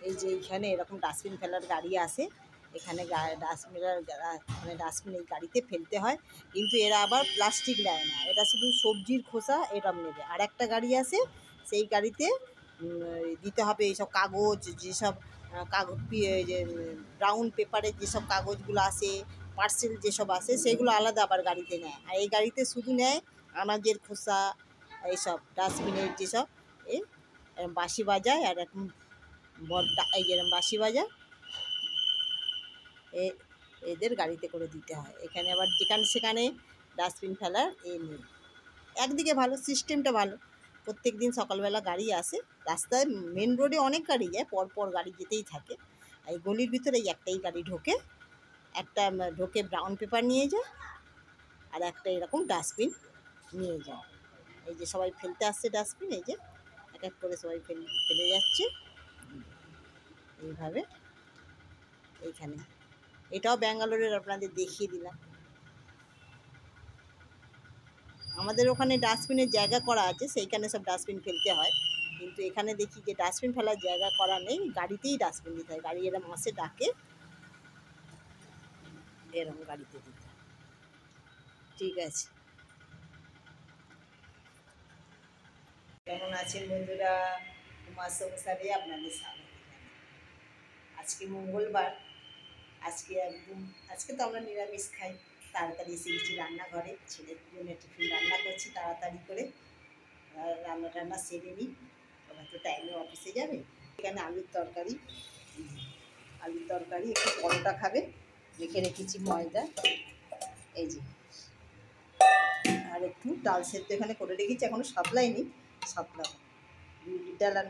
এই যে এইখানে এরকম ডাস্টবিন ফেলার গাড়ি আসে, এখানে ডাস্টবিন এই গাড়িতে ফেলতে হয়, কিন্তু এরা আবার প্লাস্টিক নেয় না, এটা শুধু সবজির খোসা এরম নেবে। আর একটা গাড়ি আসে, সেই গাড়িতে দিতে হবে এইসব কাগজ, যেসব কাগজ যে ব্রাউন পেপারের যেসব কাগজগুলো আসে, পার্সেল যেসব আসে, সেগুলো আলাদা আবার গাড়িতে নেয়। আর এই গাড়িতে শুধু নেয় আনাজের খোসা, এইসব ডাস্টবিনের যেসব এই বাঁশি বাজায় আর এখন এই যেরকম বাঁশি বাজায় এদের গাড়িতে করে দিতে হয়। এখানে আবার যেখানে সেখানে ডাস্টবিন ফেলার নেই। একদিকে ভালো, সিস্টেমটা ভালো, প্রত্যেক দিন সকালবেলা গাড়ি আসে, রাস্তায় মেন রোডে অনেক গাড়ি যায়, পরপর গাড়ি যেতেই থাকে। এই গলির ভিতরে এই একটাই গাড়ি ঢোকে, একটা ঢোকে ব্রাউন পেপার নিয়ে যায়, আর একটা এরকম ডাস্টবিন নিয়ে যায়। এই যে সবাই ফেলতে আসছে ডাস্টবিন, এই যে এক এক করে সবাই ফেলে যাচ্ছে এইভাবে। এইখানে এটাও ব্যাঙ্গালোরের, আপনাদের দেখিয়ে দিলাম। আমাদের ওখানে ডাস্টবিনের জায়গা করা আছে, সেইখানে সব ডাস্টবিন ফেলতে হয়, কিন্তু এখানে দেখি যে ডাস্টবিন ফেলার জায়গা করা নেই, গাড়িতেই ডাস্টবিন দিতে হয়। গাড়ি এরম আসে ডাকে, এরম গাড়িতে দিতে হয়। ঠিক আছে, কেমন আছেন বন্ধুরা? কুমার সংসারে আপনাদের স্বাগত। আজকে মঙ্গলবার, আজকে তো আমরা নিরামিষ খাই। তাড়াতাড়ি এসে গেছি রান্নাঘরে, ছেলের জন্য টিফিন রান্না করছি তাড়াতাড়ি করে, রান্না টান্না সেরে নিই, ওরা তো টাইমে অফিসে যাবে। এখানে আলুর তরকারি, একটু পরোটা খাবে, রেখে রেখেছি ময়দা, এই যে, আর একটু ডাল সেদ্ধ এখানে করে রেখেছি, এখনও সাতলাইনি, সাতলাবো। ডাল আর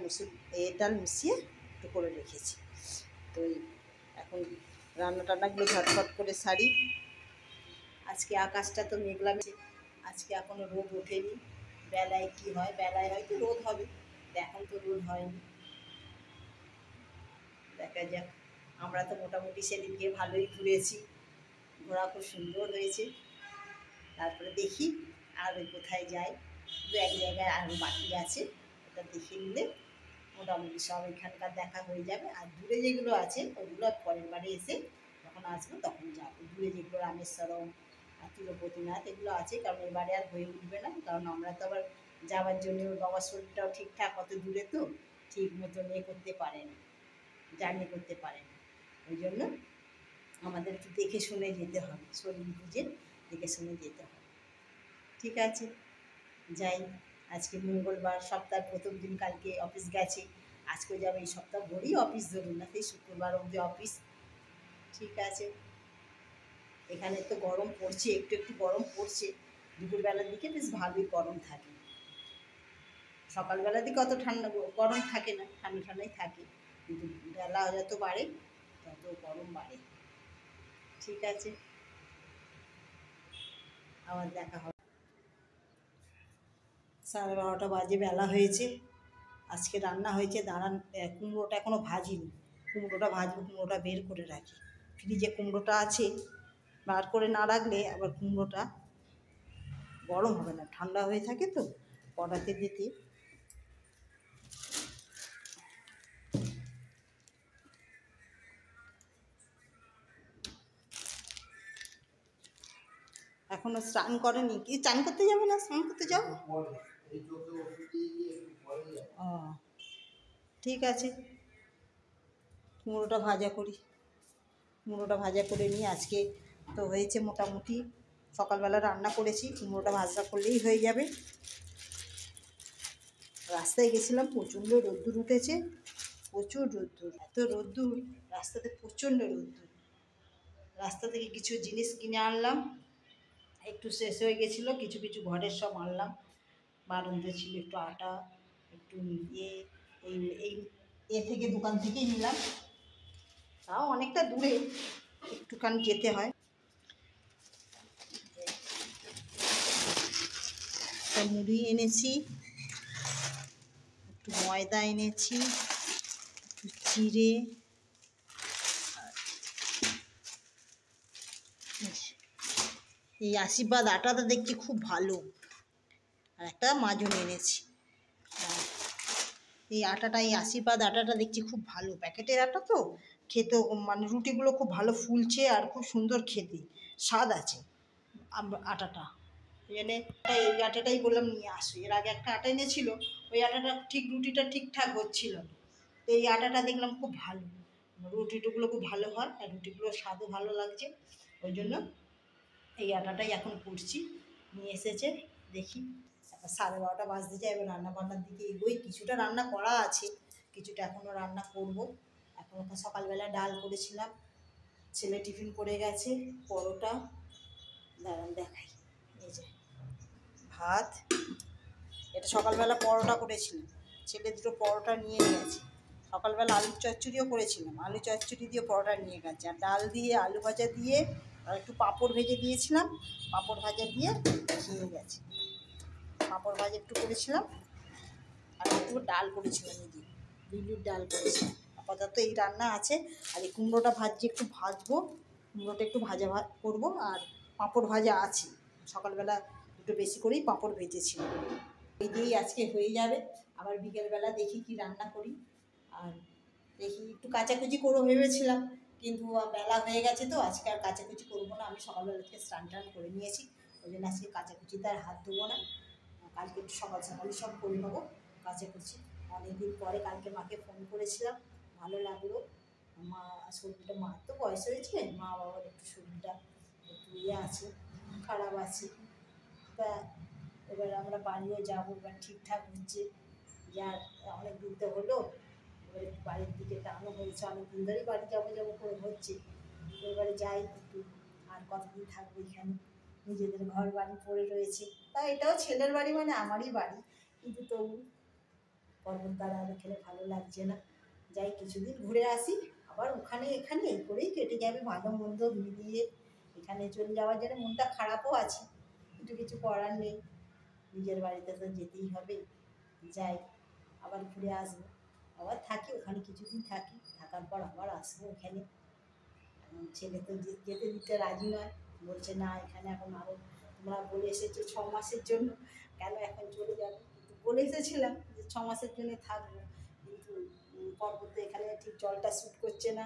ডাল মিশিয়ে একটু করে রেখেছি। তো এখন রান্না টান্নাগুলো ঝটফট করে সারি। আজকে আকাশটা তো মেঘলা, আজকে এখনও রোদ ওঠেনি। বেলায় কি হয়, বেলায় হয়তো রোদ হবে, এখন তো রোদ হয়নি, দেখা যাক। আমরা তো মোটামুটি সেদিনকে ভালোই ঘুরেছি, ঘোরা খুব সুন্দর হয়েছে। তারপরে দেখি আর কোথায় যাই, দু এক জায়গায় আরও বাকি আছে, ওটা দেখে নিলে মোটামুটি সব এখানকার দেখা হয়ে যাবে। আর দূরে যেগুলো আছে ওগুলো পরের বারে এসে যখন আসবো তখন যাবো। দূরে যেগুলো রামেশ্বরম আর তিরুপতিনাথ এগুলো আছে, কারণ এবারে আর হয়ে উঠবে না, কারণ আমরা তো আবার যাওয়ার জন্য বাবার শরীরটাও ঠিকঠাক, অত দূরে তো ঠিক মতো করতে পারে না, জার্নি করতে পারে না, ওই জন্য আমাদের একটু দেখে শুনে যেতে হবে, শরীর বুঝে দেখে শুনে যেতে হবে। ঠিক আছে, যাই। আজকে মঙ্গলবার, সপ্তাহের প্রথম দিন, কালকে অফিস গেছে, আজকে যাবে, এই সপ্তাহ ভরি অফিস, ধরুন না, সেই শুক্রবার অবধি অফিস। ঠিক আছে, এখানে তো গরম পড়ছে, একটু একটু গরম পড়ছে, দুপুরবেলার দিকে বেশ ভালোই গরম থাকে, সকালবেলার দিকে অত ঠান্ডা গরম থাকে না, ঠান্ডা ঠান্ডাই থাকে, কিন্তু বেলা যত বাড়ে তত গরম বাড়ে। ঠিক আছে, আবার দেখা হবে। 12:30 বাজে, বেলা হয়েছে। আজকে রান্না হয়েছে, দাঁড়ান, কুমড়োটা এখনও ভাজিনি, কুমড়োটা ভাজবো, কুমড়োটা বের করে রাখি, ফ্রিজে কুমড়োটা আছে, বার করে না রাখলে আবার কুমড়োটা গরম হবে না, ঠান্ডা হয়ে থাকে তো, কড়াতে দিতে। এখনো স্নান করেনি কি? স্নান করতে যাবে না? স্নান করতে যাও। ও, ঠিক আছে, কুমড়োটা ভাজা করি, কুমড়োটা ভাজা করে নিই। আজকে তো হয়েছে মোটামুটি, সকালবেলা রান্না করেছি, কুমড়োটা ভাজা করলেই হয়ে যাবে। রাস্তায় গেছিলাম, প্রচণ্ড রোদ্দুর উঠেছে, প্রচুর রোদ্দুর, এত রোদ্দুর, রাস্তাতে প্রচণ্ড রোদ্দুর। রাস্তা থেকে কিছু জিনিস কিনে আনলাম, একটু শেষ হয়ে গেছিলো, কিছু কিছু ঘরের সব আনলাম, বাড়ন্ত ছিল একটু আটা, একটু এই থেকে দোকান থেকেই নিলাম, তাও অনেকটা দূরে, একটুখানি যেতে হয়। মুড়ি এনেছি, একটু ময়দা এনেছি, একটু চিড়ে, এই আশীর্বাদ আটাটা দেখছি খুব ভালো, আর একটা মাজন এনেছি, এই আটাটা, এই আশীর্বাদ আটাটা দেখছি খুব ভালো, প্যাকেটের আটা তো, খেতেও মানে রুটিগুলো খুব ভালো ফুলছে আর খুব সুন্দর খেতে, স্বাদ আছে আটাটা। এই জন্যে এই আটাটাই বললাম নিয়ে আসো। এর আগে একটা আটা এনেছিল, ওই আটাটা ঠিক রুটিটা ঠিকঠাক হচ্ছিল না, তো এই আটাটা দেখলাম খুব ভালো, রুটিগুলো খুব ভালো হয় আর রুটিগুলোর স্বাদও ভালো লাগছে, ওই জন্য এই আটাটাই এখন করছি। নিয়ে এসেছে, দেখি 12:30 বাজতে যায়, এবার রান্নাবান্নার দিকে এগোই। কিছুটা রান্না করা আছে, কিছুটা এখনও রান্না করব। এখন সকালবেলা ডাল করেছিলাম, ছেলে টিফিন করে গেছে, পরোটা, দাঁড়ান দেখাই, এই যে ভাত, এটা সকালবেলা পরোটা করেছিলাম, ছেলে দুটো পরোটা নিয়ে গেছে। সকালবেলা আলুর চচ্চড়িও করেছিলাম, আলু চচ্চড়ি দিয়ে পরোটা নিয়ে গেছে, আর ডাল দিয়ে আলু ভাজা দিয়ে আর একটু পাঁপড় ভেজে দিয়েছিলাম, পাঁপড় ভাজা দিয়ে খেয়ে গেছে। পাঁপড় ভাজা একটু করেছিলাম আর একটু ডাল করেছিলাম, এই যে বিউলির ডাল করেছিলাম। আপাতত এই রান্না আছে। আর এই কুমড়োটা ভাজছি, একটু ভাজবো, কুমড়োটা একটু ভাজা করবো, আর পাঁপড় ভাজা আছে, সকালবেলা একটু বেশি করেই পাঁপড় ভেজেছিলাম, এই দিয়েই আজকে হয়ে যাবে। আবার বিকেলবেলা দেখি কি রান্না করি। আর দেখি একটু কাচাকুচি করবো ভেবেছিলাম, কিন্তু বেলা হয়ে গেছে তো আজকে আর কাচাকুচি করবো না। আমি সকালবেলা থেকে স্নান টান করে নিয়েছি, ওই জন্য আজকে কাচাকুচিতে আর হাত দেবো না। কালকে একটু সকাল সকালই সব করে নেবো কাচাকুচি। অনেকদিন পরে কালকে মাকে ফোন করেছিলাম, ভালো লাগলো। মা শরীরটা, মার তো বয়স হয়েছে, মা বাবার একটু শরীরটা একটু ইয়ে আছে, খারাপ আছে। তা এবার আমরা বাড়িও যাবো, এবার ঠিকঠাক হচ্ছে, যার অনেক দিন তো হলো, এবার বাড়ির দিকে টানো হয়েছে, অনেক দিন ধরেই বাড়ি যাবো যাবো করে হচ্ছে। এবারে যাই একটু, আর কতদিন থাকবো এখানে, নিজেদের ঘর বাড়ি পড়ে রয়েছে। তা এটাও ছেলের বাড়ি, মানে আমারই বাড়ি, কিন্তু তবু পর্বত দ্বারা আর এখানে ভালো লাগছে না। যাই কিছুদিন ঘুরে আসি, আবার ওখানে এখানে এই করেই কেটে যাবে, ভালো মন্দ মিলিয়ে এখানে চলে যাওয়ার জন্য মনটা খারাপও আছে, কিন্তু কিছু করার নেই, নিজের বাড়িতে তো যেতেই হবে। যাই, আবার ঘুরে আসবো, আবার থাকি ওখানে কিছুদিন, থাকি, থাকার পর আবার আসবো এখানে। ছেলে তো যেতে দিতে রাজি নয়, বলছে না এখানে এখন আরও, তোমরা বলে এসেছো 6 মাসের জন্য, কেন এখন চলে যাবে। কিন্তু বলে এসেছিলাম যে 6 মাসের জন্য থাকবো, কিন্তু পর্বতে এখানে ঠিক জলটা স্যুট করছে না,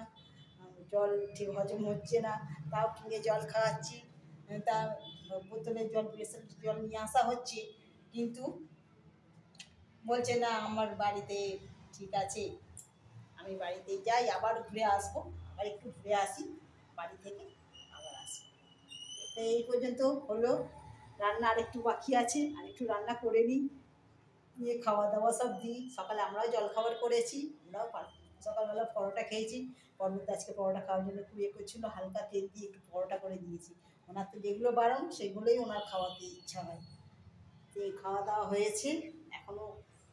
জল ঠিক হজম হচ্ছে না, তাও কিনে জল খাওয়াচ্ছি, তা বোতলের জল, প্রেসার জল নিয়ে আসা হচ্ছে, কিন্তু বলছে না আমার বাড়িতে ঠিক আছে, আমি বাড়িতে যাই, আবার ঘুরে আসবো, আবার একটু ঘুরে আসি বাড়ি থেকে, আবার আসবো। তো এই পর্যন্ত হলো, রান্না আরেকটু বাকি আছে, আরেকটু রান্না করে নিই, নিয়ে খাওয়া দাওয়া সব দিই। সকালে আমরাও জলখাবার করেছি, আমরাও সকালবেলা পরোটা খেয়েছি। পর্বত আজকে পরোটা খাওয়ার জন্য খুব ইয়ে করছিল, হালকা তেল দিয়ে একটু পরোটা করে দিয়েছি। ওনার তো যেগুলো বারণ সেগুলোই ওনার খাওয়াতে ইচ্ছা হয়। তো খাওয়া দাওয়া হয়েছে, এখনও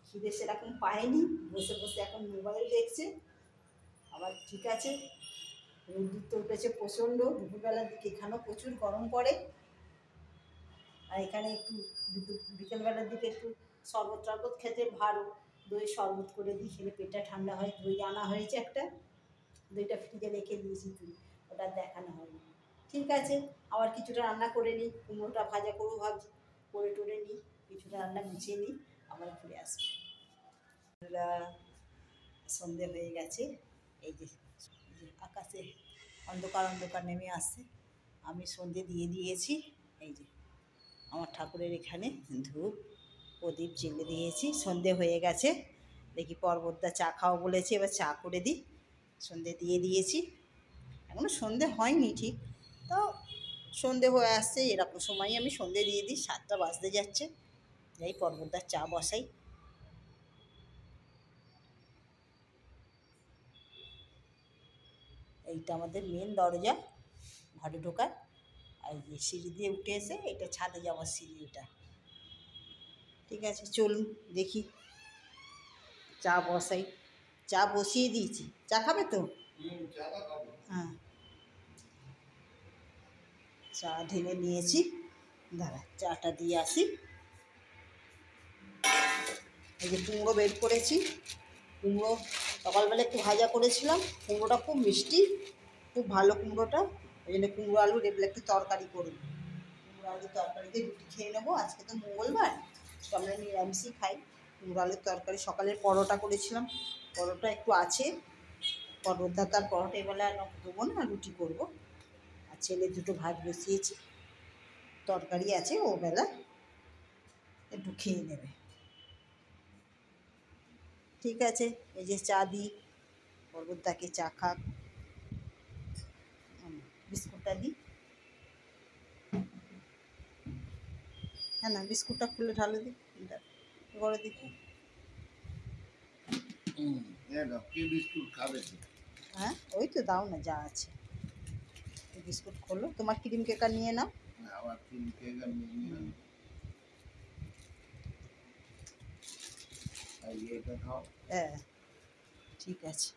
খিদে সেরকম পায়নি, বসে বসে এখন মোবাইল দেখছে। আবার ঠিক আছে, রোদ্দুর তো উঠেছে প্রচণ্ড, দুপুরবেলার দিকে এখানেও প্রচুর গরম পড়ে। আর এখানে একটু বিকেলবেলার দিকে একটু শরবত টরবত খেতে ভালো, দই শরবত করে দিই, খেলে পেটটা ঠান্ডা হয়। দই আনা হয়েছে একটা, দইটা ফ্রিজে রেখে দিয়েছি, তুই ওটা দেখানো হয়নি। ঠিক আছে, আবার কিছুটা রান্না করে নিই, কুমড়োটা ভাজা করবো ভাবছি, করে টোরে নিই, কিছুটা রান্না গুছিয়ে নিই, আবার ঘুরে আসবো। সন্ধে হয়ে গেছে, এই যে আকাশে অন্ধকার অন্ধকার নেমে আসছে, আমি সন্ধে দিয়ে দিয়েছি। এই যে আমার ঠাকুরের এখানে ধূপ প্রদীপ জেলে দিয়েছি, সন্ধে হয়ে গেছে। দেখি পর্বতদা চা খাও বলেছে, এবার চা করে দিই। সন্ধে দিয়ে দিয়েছি, এখনও সন্ধে হয়নি ঠিক, তো সন্ধে হয়ে আসছে, এরকম সময়ই আমি সন্ধে দিয়ে দিই, 7টা বাজতে যাচ্ছে। যাই পর্বতদার চা বসাই। এইটা আমাদের মেন দরজা, ঘরে ঢোকার, আর যে সিঁড়ি দিয়ে উঠে এসে এটা ছাদে যাওয়ার সিঁড়ি, ওটা। ঠিক আছে, চলুন দেখি, চা বসাই। চা বসিয়ে দিয়েছি, চা খাবে তো? হ্যাঁ, চা ঢেলে নিয়েছি, দাঁড়া চাটা দিয়ে আসি। এই যে কুমড়ো বের করেছি, কুমড়ো সকালবেলা একটু ভাজা করেছিলাম, কুমড়োটা খুব মিষ্টি, খুব ভালো কুমড়োটা, ওই জন্য কুমড়ো আলুর এগুলো একটু তরকারি করব। কুমড়ো আলুর তরকারিতে রুটি খেয়ে নেবো, আজকে তো মঙ্গলবার, তো আমরা নিরামিষই খাই, কুমড়ো আলুর তরকারি, সকালের পরোটা করেছিলাম, পরোটা একটু আছে, পরোটা তার পরোটা এবেলা দেবো না, রুটি করব। আর ছেলে দুটো ভাত বসিয়েছি, তরকারি আছে, ও বেলা একটু খেয়ে নেবে। ঠিক আছে, এই যে চা দিই, পর্বতদাকে চা খাক, বিস্কুটটা দিই। হ্যাঁ না, বিস্কুটটা খুলে ঢালে দিই, করে দিই। হ্যাঁ ওই তো দাও না, যা আছে। বিস্কুট খোলো, তোমার ক্রিম কেকার নিয়ে নাও। হ্যাঁ ঠিক আছে।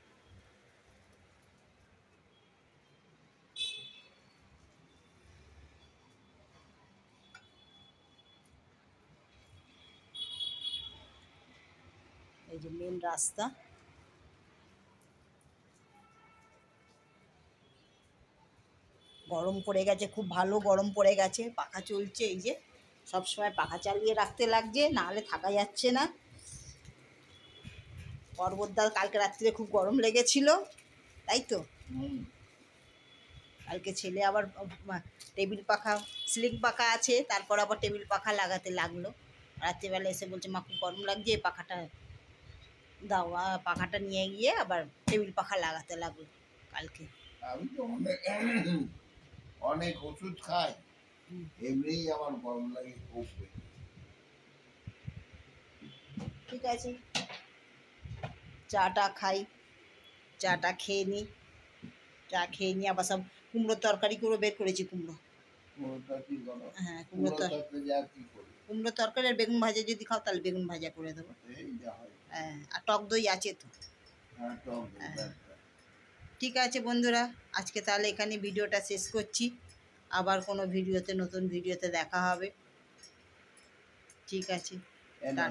এই যে মেন রাস্তা, গরম পড়ে গেছে, খুব ভালো গরম পড়ে গেছে, পাখা চলছে, এই যে সবসময় পাখা চালিয়ে রাখতে লাগছে, নাহলে থাকা যাচ্ছে না। পর্বতদার কালকে রাত্রিরে খুব গরম লেগেছিল, তাই তো। কালকে ছেলে আবার টেবিল পাখা, সিলিং পাখা আছে, তারপর আবার টেবিল পাখা লাগাতে লাগলো। রাত্রিবেলা এসে বলছে মা খুব গরম লাগছে, পাখাটা দাও। পাখাটা নিয়ে গিয়ে আবার টেবিল পাখা লাগাতে লাগলো কালকে। আমি তো অনেক ওষুধ খাই, এমনিই আমার গরম লাগে খুব। ঠিক আছে, চাটা খাই, চাটা খেয়ে নিই, চা খেয়ে নিয়ে আবার সব কুমড়োর তরকারি করে বের করেছি। কুমড়ো, হ্যাঁ কুমড়ো তরকারি আর বেগুন ভাজা যদি খাও তাহলে বেগুন ভাজা করে দেবো। হ্যাঁ, আর টক দই আছে তো। হ্যাঁ ঠিক আছে বন্ধুরা, আজকে তাহলে এখানে ভিডিওটা শেষ করছি। আবার কোনো ভিডিওতে, নতুন ভিডিওতে দেখা হবে। ঠিক আছে, টাটা।